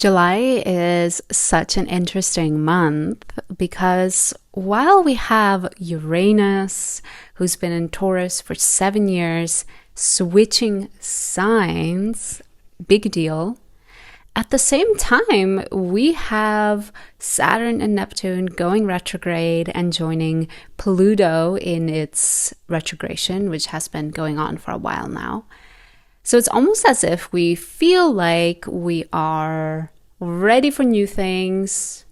July is such an interesting month because while we have Uranus, who's been in Taurus for 7 years, switching signs, big deal. At the same time, we have Saturn and Neptune going retrograde and joining Pluto in its retrogression, which has been going on for a while now. So it's almost as if we feel like we are ready for new things.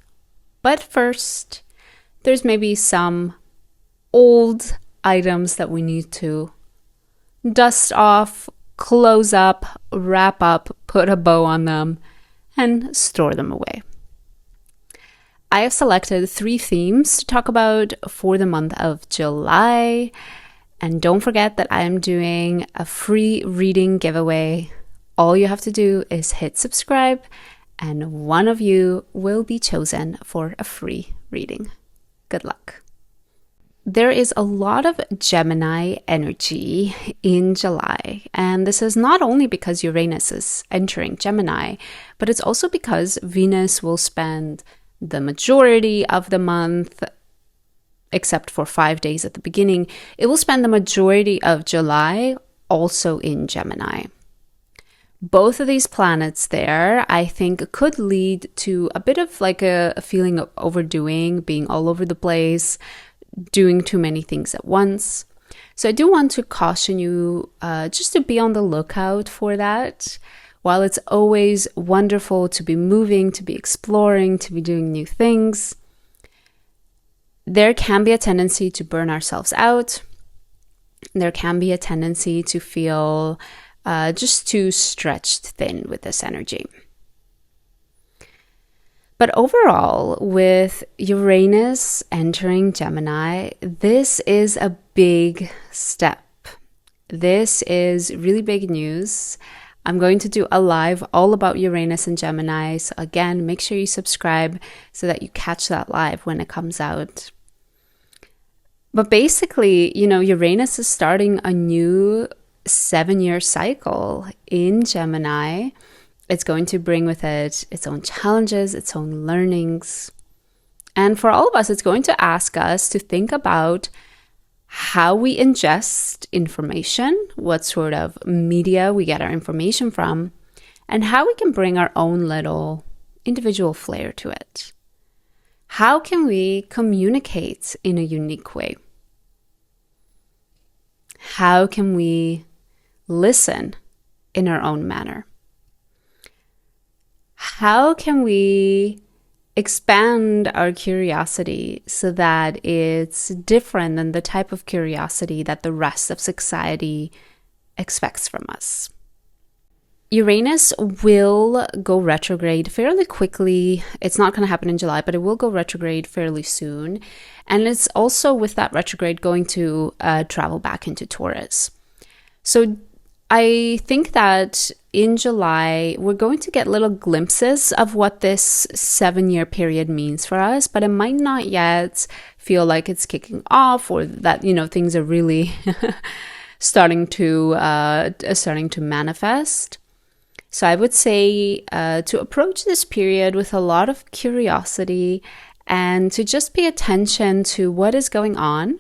But first, there's maybe some old items that we need to dust off, close up, wrap up, put a bow on them, and store them away. I have selected 3 themes to talk about for the month of July. And don't forget that I am doing a free reading giveaway. All you have to do is hit subscribe, and one of you will be chosen for a free reading. Good luck. There is a lot of Gemini energy in July, and this is not only because Uranus is entering Gemini, but it's also because Venus will spend the majority of the month, except for 5 days at the beginning, it will spend the majority of July also in Gemini. Both of these planets there, I think, could lead to a bit of like a feeling of overdoing, being all over the place, doing too many things at once. So I do want to caution you just to be on the lookout for that. While it's always wonderful to be moving, to be exploring, to be doing new things, there can be a tendency to burn ourselves out. There can be a tendency to feel just too stretched thin with this energy. But overall, with Uranus entering Gemini, this is a big step. This is really big news. I'm going to do a live all about Uranus and Gemini. So again, make sure you subscribe so that you catch that live when it comes out. But basically, Uranus is starting a new 7-year cycle in Gemini. It's going to bring with it its own challenges, its own learnings. And for all of us, it's going to ask us to think about how we ingest information, what sort of media we get our information from, and how we can bring our own little individual flair to it. How can we communicate in a unique way? How can we listen in our own manner? How can we expand our curiosity so that it's different than the type of curiosity that the rest of society expects from us? Uranus will go retrograde fairly quickly. It's not going to happen in July, but it will go retrograde fairly soon. And it's also with that retrograde going to travel back into Taurus. So I think that in July, we're going to get little glimpses of what this 7-year period means for us, but it might not yet feel like it's kicking off or that, things are really starting to manifest. So I would say to approach this period with a lot of curiosity and to just pay attention to what is going on,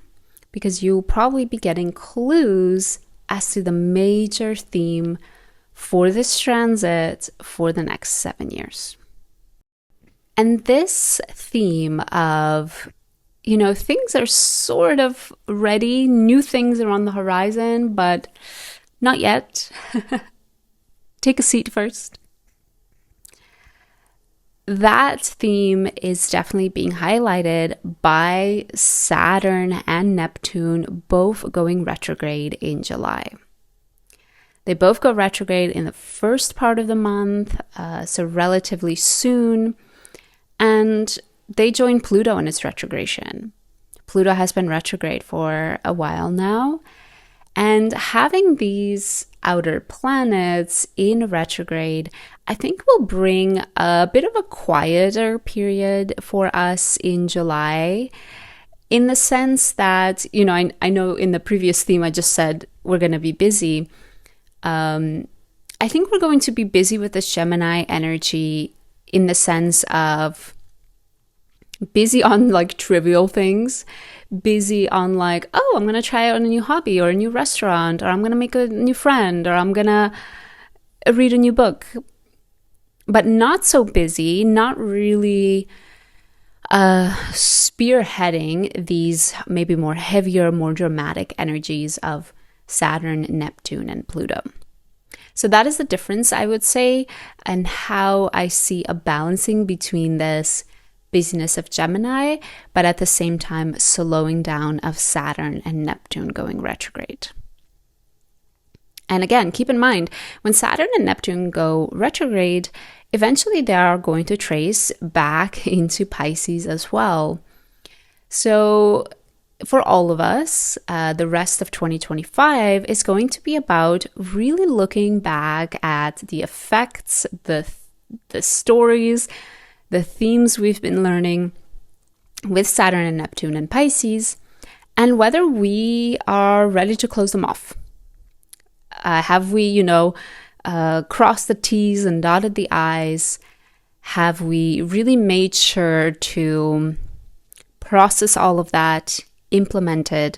because you'll probably be getting clues as to the major theme for this transit for the next 7 years. And this theme of, things are sort of ready, new things are on the horizon, but not yet. Take a seat first. That theme is definitely being highlighted by Saturn and Neptune both going retrograde in July. They both go retrograde in the first part of the month, so relatively soon, and they join Pluto in its retrogression. Pluto has been retrograde for a while now, and having these outer planets in retrograde, I think will bring a bit of a quieter period for us in July, in the sense that, I know in the previous theme I just said we're going to be busy. I think we're going to be busy with this Gemini energy in the sense of busy on like trivial things, busy on like, oh, I'm going to try out a new hobby or a new restaurant, or I'm going to make a new friend, or I'm going to read a new book. But not so busy, not really spearheading these maybe more heavier, more dramatic energies of Saturn, Neptune, and Pluto. So that is the difference, I would say, and how I see a balancing between this busyness of Gemini, but at the same time slowing down of Saturn and Neptune going retrograde. And again, keep in mind, when Saturn and Neptune go retrograde, eventually they are going to trace back into Pisces as well. So for all of us, the rest of 2025 is going to be about really looking back at the effects, the stories, the themes we've been learning with Saturn and Neptune and Pisces, and whether we are ready to close them off. Have we, crossed the T's and dotted the I's? Have we really made sure to process all of that, implement it,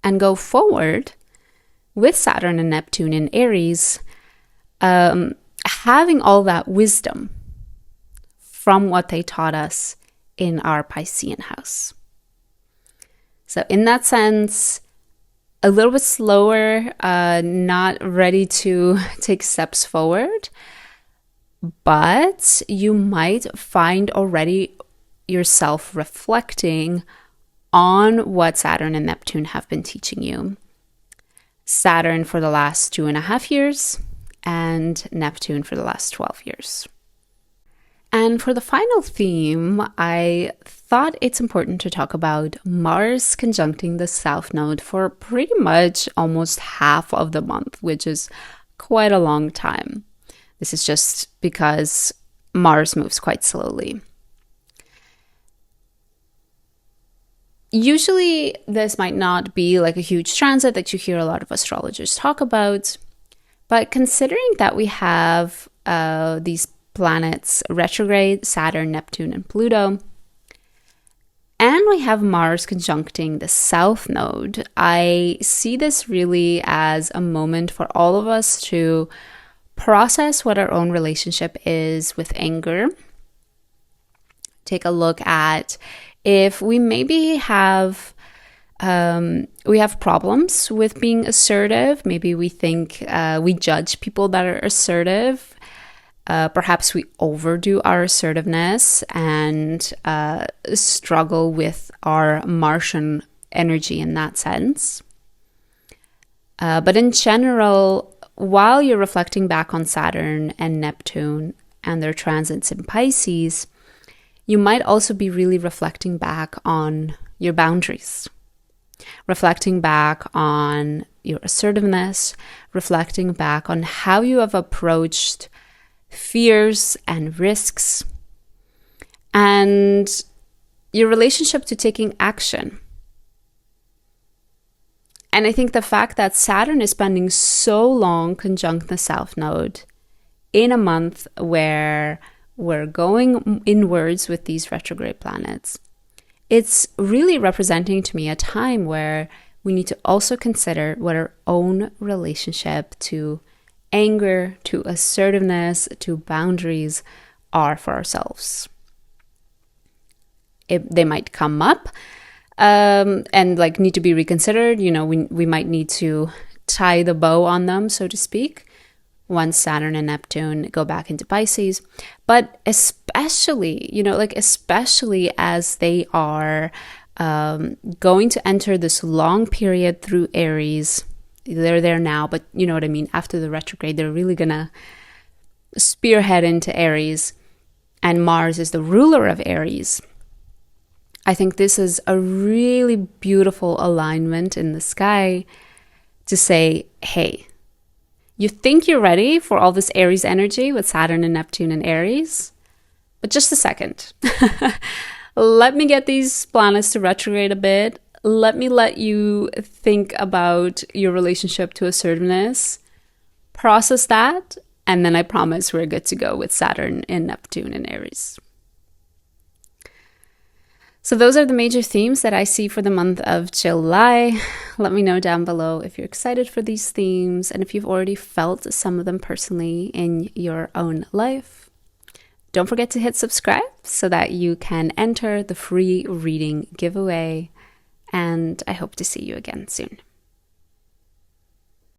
and go forward with Saturn and Neptune in Aries, having all that wisdom from what they taught us in our Piscean house? So in that sense, a little bit slower, not ready to take steps forward, but you might find already yourself reflecting on what Saturn and Neptune have been teaching you. Saturn for the last 2.5 years and Neptune for the last 12 years. And for the final theme, I thought it's important to talk about Mars conjuncting the South Node for pretty much almost half of the month, which is quite a long time. This is just because Mars moves quite slowly. Usually, this might not be like a huge transit that you hear a lot of astrologers talk about, but considering that we have these planets retrograde, Saturn, Neptune, and Pluto, and we have Mars conjuncting the South Node, I see this really as a moment for all of us to process what our own relationship is with anger. Take a look at if we maybe have problems with being assertive. Maybe we think we judge people that are assertive. Perhaps we overdo our assertiveness and struggle with our Martian energy in that sense. But in general, while you're reflecting back on Saturn and Neptune and their transits in Pisces, you might also be really reflecting back on your boundaries, reflecting back on your assertiveness, reflecting back on how you have approached fears and risks, and your relationship to taking action. And I think the fact that Saturn is spending so long conjunct the South Node in a month where we're going inwards with these retrograde planets, it's really representing to me a time where we need to also consider what our own relationship to anger, to assertiveness, to boundaries are for ourselves. They might come up and like need to be reconsidered. We might need to tie the bow on them, so to speak, once Saturn and Neptune go back into Pisces. But especially, especially as they are going to enter this long period through Aries. They're there now, but you know what I mean? After the retrograde, they're really going to spearhead into Aries. And Mars is the ruler of Aries. I think this is a really beautiful alignment in the sky to say, hey, you think you're ready for all this Aries energy with Saturn and Neptune and Aries? But just a second. Let me get these planets to retrograde a bit. Let you think about your relationship to assertiveness, process that, And then I promise we're good to go with Saturn and Neptune in Aries. So those are the major themes that I see for the month of July. Let me know down below if you're excited for these themes and if you've already felt some of them personally in your own life. Don't forget to hit subscribe so that you can enter the free reading giveaway. And I hope to see you again soon.